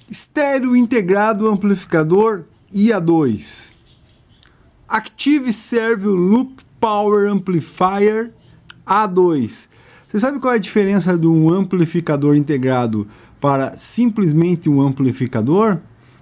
Estéreo integrado amplificador IA2. Active Stereo Loop Power Amplifier A2. Você sabe qual é a diferença de um amplificador integrado para simplesmente um amplificador?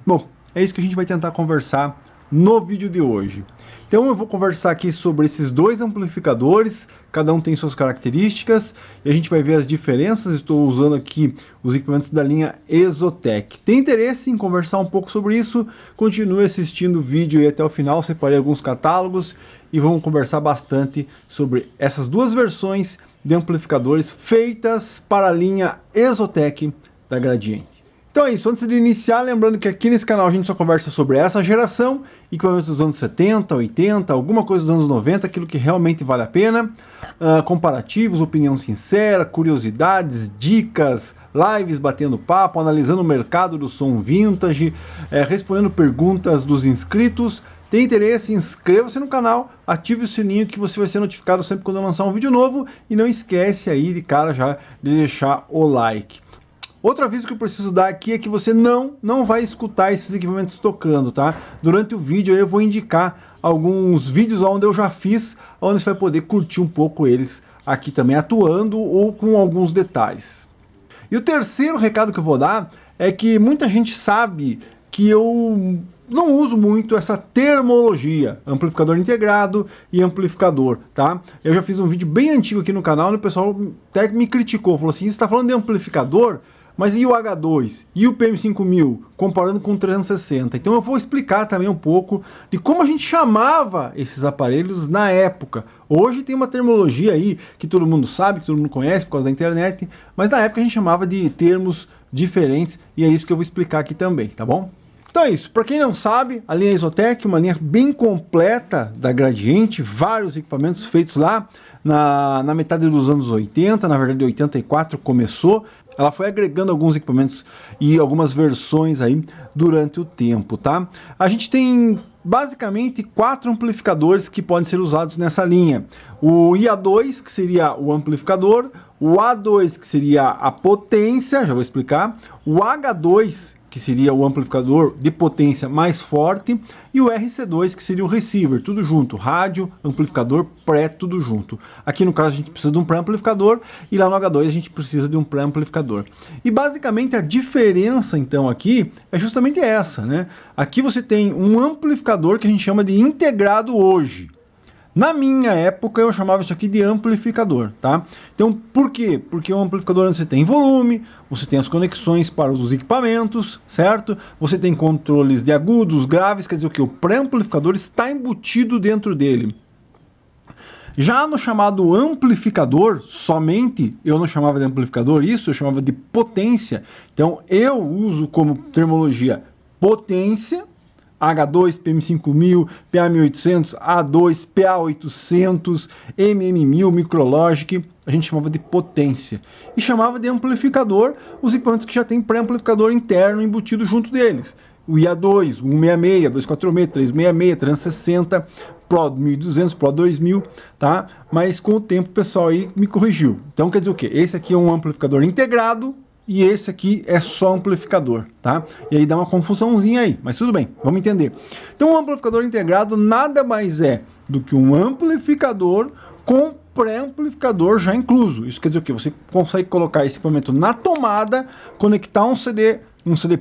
Bom, é isso que a gente vai tentar conversar no vídeo de hoje. Então eu vou conversar aqui sobre esses dois amplificadores, cada um tem suas características, e a gente vai ver as diferenças. Estou usando aqui os equipamentos da linha Exotec. Tem interesse em conversar um pouco sobre isso? Continue assistindo o vídeo aí até o final, separei alguns catálogos e vamos conversar bastante sobre essas duas versões de amplificadores feitas para a linha Exotec da Gradiente. Então é isso, antes de iniciar, lembrando que aqui nesse canal a gente só conversa sobre essa geração, equipamentos dos anos 70, 80, alguma coisa dos anos 90, aquilo que realmente vale a pena, comparativos, opinião sincera, curiosidades, dicas, lives batendo papo, analisando o mercado do som vintage, respondendo perguntas dos inscritos. Tem interesse? Inscreva-se no canal, ative o sininho que você vai ser notificado sempre quando eu lançar um vídeo novo e não esquece aí de cara já de deixar o like. Outro aviso que eu preciso dar aqui é que você não vai escutar esses equipamentos tocando, tá? Durante o vídeo eu vou indicar alguns vídeos onde eu já fiz, onde você vai poder curtir um pouco eles aqui também atuando ou com alguns detalhes. E o terceiro recado que eu vou dar é que muita gente sabe que eu não uso muito essa termologia, amplificador integrado e amplificador, tá? Eu já fiz um vídeo bem antigo aqui no canal e o pessoal até me criticou, falou assim, você está falando de amplificador, mas e o H2? E o PM5000? Comparando com o 360. Então eu vou explicar também um pouco de como a gente chamava esses aparelhos na época. Hoje tem uma termologia aí que todo mundo sabe, que todo mundo conhece por causa da internet, mas na época a gente chamava de termos diferentes e é isso que eu vou explicar aqui também, tá bom? Então é isso, para quem não sabe, a linha Exotec, uma linha bem completa da Gradiente, vários equipamentos feitos lá na metade dos anos 80, na verdade 84 começou, ela foi agregando alguns equipamentos e algumas versões aí durante o tempo, tá? A gente tem basicamente 4 amplificadores que podem ser usados nessa linha. O IA2, que seria o amplificador, o A2, que seria a potência, já vou explicar, o H2, que seria o amplificador de potência mais forte, e o RC2, que seria o receiver, tudo junto, rádio, amplificador, pré, tudo junto. Aqui no caso a gente precisa de um pré-amplificador, e lá no H2 a gente precisa de um pré-amplificador. E basicamente a diferença então aqui é justamente essa, né? Aqui você tem um amplificador que a gente chama de integrado hoje. Na minha época eu chamava isso aqui de amplificador, tá? Então por quê? Porque o amplificador você tem volume, você tem as conexões para os equipamentos, certo? Você tem controles de agudos, graves, quer dizer o que? O pré-amplificador está embutido dentro dele. Já no chamado amplificador, somente, eu não chamava de amplificador isso, eu chamava de potência. Então eu uso como termologia potência, H2, PM5000, PA1800, A2, PA800, MM1000, Micrologic, a gente chamava de potência. E chamava de amplificador os equipamentos que já tem pré-amplificador interno embutido junto deles. O IA2, 166, 246, 366, 360, Pro 1200, Pro 2000, tá? Mas com o tempo o pessoal aí me corrigiu. Então quer dizer o quê? Esse aqui é um amplificador integrado, e esse aqui é só amplificador, tá? E aí dá uma confusãozinha aí, mas tudo bem, vamos entender. Então um amplificador integrado nada mais é do que um amplificador com pré-amplificador já incluso. Isso quer dizer o quê? Você consegue colocar esse equipamento na tomada, conectar um CD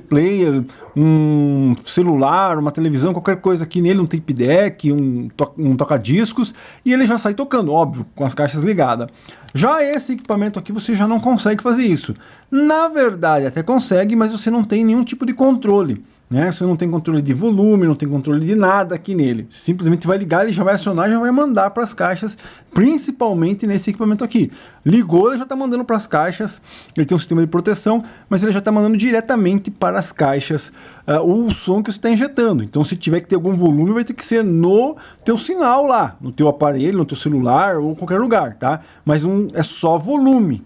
player, um celular, uma televisão, qualquer coisa aqui nele, um tape deck, um toca-discos, e ele já sai tocando, óbvio, com as caixas ligadas. Já esse equipamento aqui você já não consegue fazer isso. Na verdade até consegue, mas você não tem nenhum tipo de controle, né? Você não tem controle de volume, não tem controle de nada aqui nele. Você simplesmente vai ligar, ele já vai acionar, já vai mandar para as caixas, principalmente nesse equipamento aqui. Ligou, ele já está mandando para as caixas, ele tem um sistema de proteção, mas ele já está mandando diretamente para as caixas o som que você está injetando. Então se tiver que ter algum volume, vai ter que ser no teu sinal lá, no teu aparelho, no teu celular ou qualquer lugar, tá? Mas é só volume.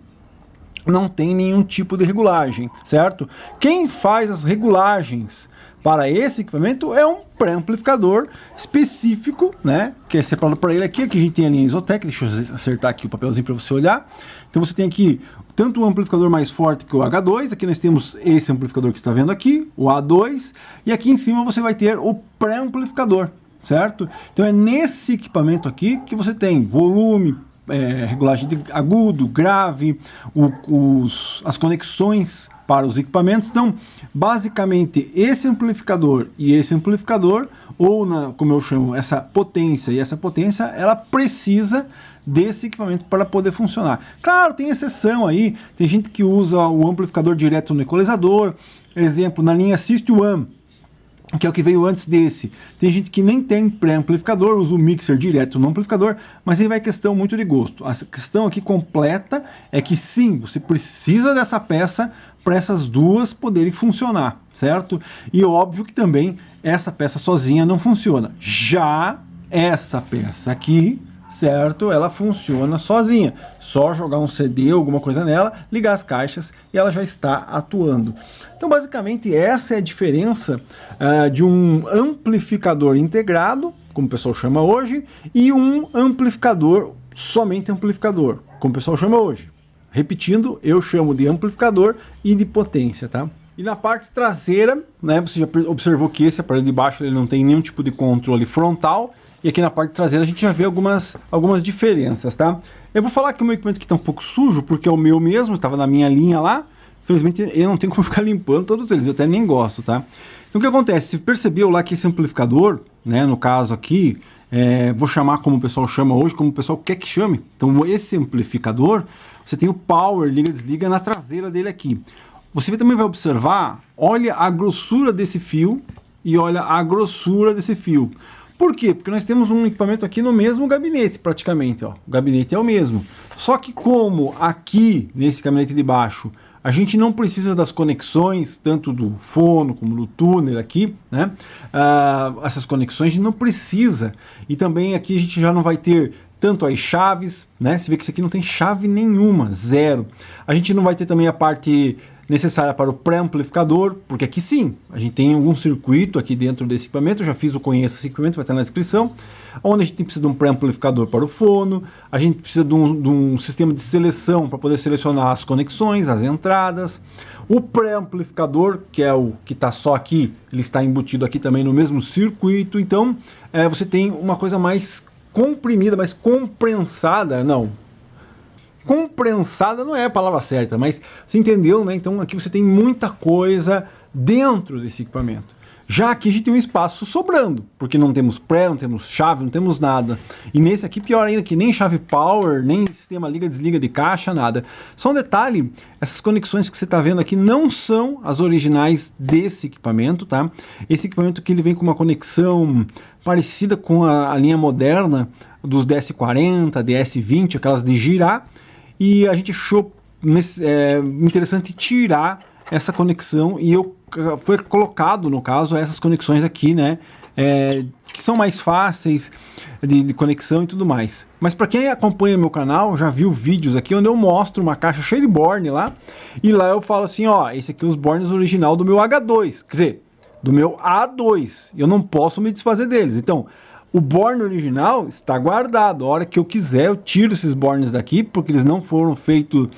Não tem nenhum tipo de regulagem, certo? Quem faz as regulagens para esse equipamento é um pré-amplificador específico, né? Que é separado para ele aqui, que a gente tem a linha Exotec, deixa eu acertar aqui o papelzinho para você olhar. Então você tem aqui tanto o amplificador mais forte que o H2, aqui nós temos esse amplificador que você está vendo aqui, o A2, e aqui em cima você vai ter o pré-amplificador, certo? Então é nesse equipamento aqui que você tem volume, regulagem de agudo, grave, as conexões para os equipamentos. Então, basicamente, esse amplificador e esse amplificador, ou como eu chamo, essa potência e essa potência, ela precisa desse equipamento para poder funcionar. Claro, tem exceção aí, tem gente que usa o amplificador direto no equalizador, exemplo, na linha System One, que é o que veio antes desse. Tem gente que nem tem pré-amplificador, usa o mixer direto no amplificador, mas aí vai questão muito de gosto. A questão aqui completa é que sim, você precisa dessa peça para essas duas poderem funcionar, certo? E óbvio que também essa peça sozinha não funciona. Já essa peça aqui, certo? Ela funciona sozinha. Só jogar um CD, alguma coisa nela, ligar as caixas e ela já está atuando. Então, basicamente, essa é a diferença de um amplificador integrado, como o pessoal chama hoje, e um amplificador, somente amplificador, como o pessoal chama hoje. Repetindo, eu chamo de amplificador e de potência, tá? E na parte traseira, né, você já observou que esse aparelho de baixo ele não tem nenhum tipo de controle frontal, e aqui na parte traseira a gente já vê algumas diferenças, tá? Eu vou falar que o meu equipamento aqui tá um pouco sujo, porque é o meu mesmo, estava na minha linha lá, infelizmente eu não tenho como ficar limpando todos eles, eu até nem gosto, tá? Então o que acontece, você percebeu lá que esse amplificador, né, no caso aqui, vou chamar como o pessoal chama hoje, como o pessoal quer que chame. Então esse amplificador, você tem o power, liga, desliga na traseira dele aqui. Você também vai observar, olha a grossura desse fio e olha a grossura desse fio. Por quê? Porque nós temos um equipamento aqui no mesmo gabinete, praticamente, ó. O gabinete é o mesmo. Só que como aqui, nesse gabinete de baixo, a gente não precisa das conexões, tanto do fono como do túnel aqui, né? Essas conexões a gente não precisa. E também aqui a gente já não vai ter tanto as chaves, né? Você vê que isso aqui não tem chave nenhuma, zero. A gente não vai ter também a parte necessária para o pré-amplificador, porque aqui sim, a gente tem algum circuito aqui dentro desse equipamento, eu já fiz o conheça esse equipamento, vai estar na descrição, onde a gente precisa de um pré-amplificador para o fono, a gente precisa de um sistema de seleção para poder selecionar as conexões, as entradas, o pré-amplificador, que é o que está só aqui, ele está embutido aqui também no mesmo circuito, então você tem uma coisa mais comprimida, mais comprensada, comprensada não é a palavra certa, mas você entendeu, né? Então aqui você tem muita coisa dentro desse equipamento. Já aqui a gente tem um espaço sobrando, porque não temos pré, não temos chave, não temos nada. E nesse aqui, pior ainda, que nem chave power, nem sistema liga-desliga de caixa, nada. Só um detalhe, essas conexões que você está vendo aqui não são as originais desse equipamento, tá? Esse equipamento aqui ele vem com uma conexão parecida com a linha moderna dos DS40, DS20, aquelas de girar. E a gente achou interessante tirar essa conexão e foi colocado, no caso, essas conexões aqui, né? Que são mais fáceis de conexão e tudo mais. Mas para quem acompanha meu canal, já viu vídeos aqui onde eu mostro uma caixa cheia de borne lá. E lá eu falo assim, ó, esse aqui é os bornes original do meu H2. Quer dizer, do meu A2. Eu não posso me desfazer deles. Então, o borne original está guardado. A hora que eu quiser, eu tiro esses bornes daqui, porque eles não foram feitos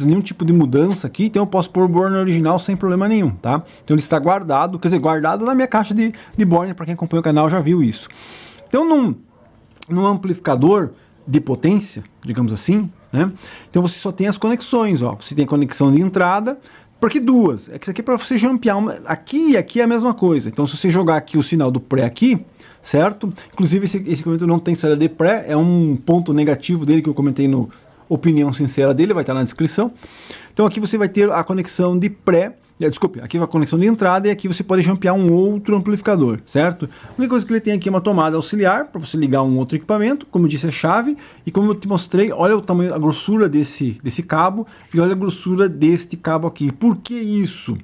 nenhum tipo de mudança aqui, então eu posso pôr o borne original sem problema nenhum, tá? Então ele está guardado, quer dizer, guardado na minha caixa de borne, para quem acompanha o canal já viu isso. Então num amplificador de potência, digamos assim, né? Então você só tem as conexões, ó. Você tem a conexão de entrada, porque duas. É que isso aqui é para você jampear. Aqui e aqui é a mesma coisa. Então se você jogar aqui o sinal do pré aqui, certo? Inclusive esse equipamento não tem saída de pré, é um ponto negativo dele que eu comentei no opinião sincera dele, vai estar na descrição. Então aqui você vai ter a conexão de pré, desculpe, aqui vai a conexão de entrada e aqui você pode jampear um outro amplificador, certo? A única coisa que ele tem aqui é uma tomada auxiliar para você ligar um outro equipamento, como eu disse, a chave, e como eu te mostrei, olha o tamanho, a grossura desse cabo e olha a grossura deste cabo aqui. Por que isso?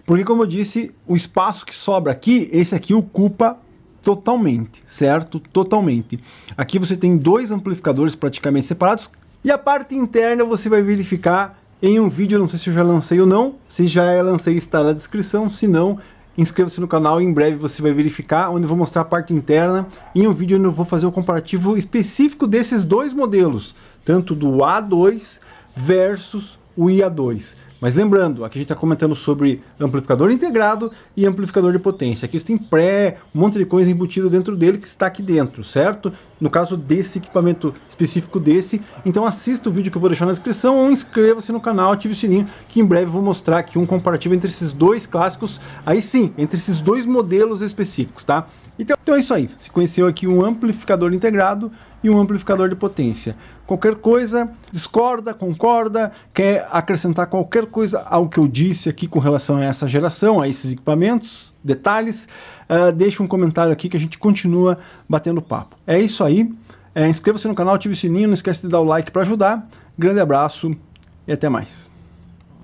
Porque, como eu disse, o espaço que sobra aqui, esse aqui ocupa totalmente, certo? Totalmente. Aqui você tem dois amplificadores praticamente separados. E a parte interna você vai verificar em um vídeo, não sei se eu já lancei ou não. Se já lancei, está na descrição. Se não, inscreva-se no canal e em breve você vai verificar, onde eu vou mostrar a parte interna e um vídeo onde eu vou fazer o comparativo específico desses dois modelos, tanto do A2 versus o IA2. Mas lembrando, aqui a gente está comentando sobre amplificador integrado e amplificador de potência. Aqui você tem um monte de coisa embutido dentro dele que está aqui dentro, certo? No caso desse equipamento específico desse, então assista o vídeo que eu vou deixar na descrição ou inscreva-se no canal, ative o sininho, que em breve eu vou mostrar aqui um comparativo entre esses dois clássicos, aí sim, entre esses dois modelos específicos, tá? Então é isso aí, você conheceu aqui um amplificador integrado e um amplificador de potência. Qualquer coisa, discorda, concorda, quer acrescentar qualquer coisa ao que eu disse aqui com relação a essa geração, a esses equipamentos, detalhes, deixa um comentário aqui que a gente continua batendo papo. É isso aí, inscreva-se no canal, ative o sininho, não esquece de dar o like para ajudar. Grande abraço e até mais.